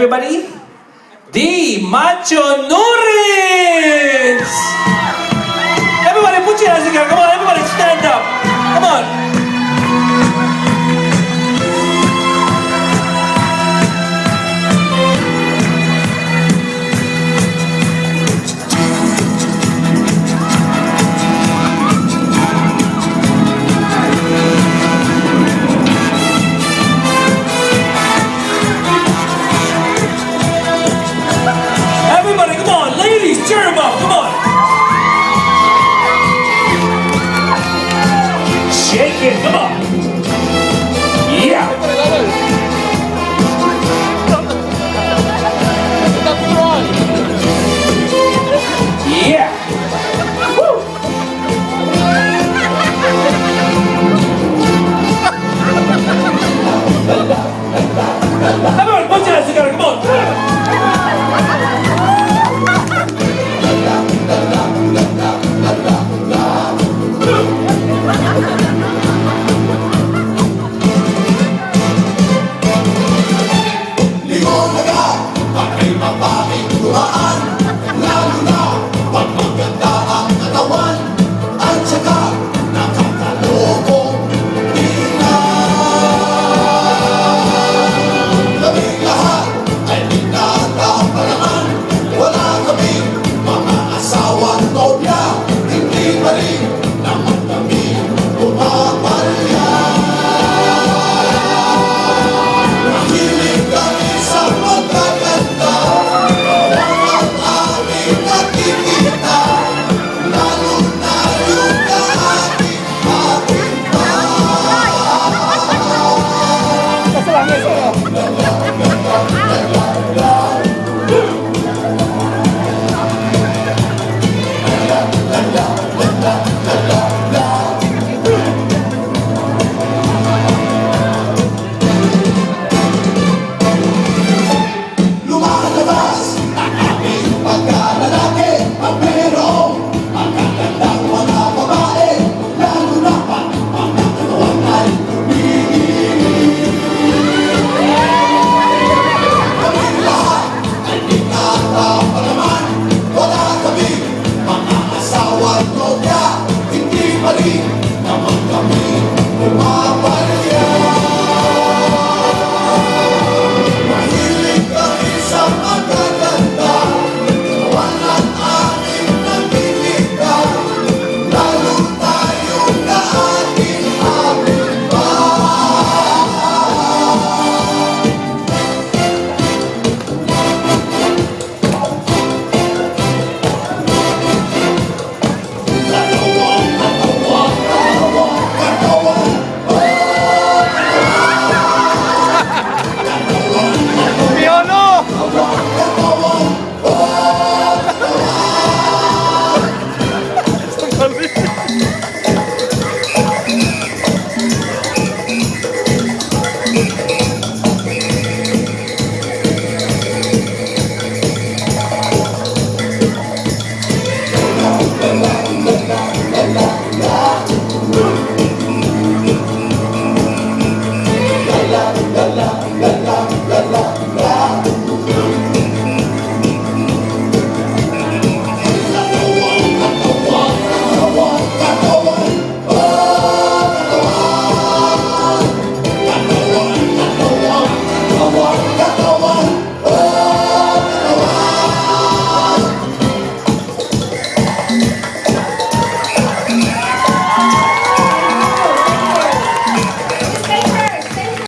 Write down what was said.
Everybody, the Macho Nuris! Everybody put your hands together. Come on, everybody stand up. Come on. Everybody, come on. Ladies, cheer them up. Come on. Shake it. Come on. Yeah. Yeah. Woo. Everyone, put your hands together. Come on. Limonada, ako'y mapaking tumaan.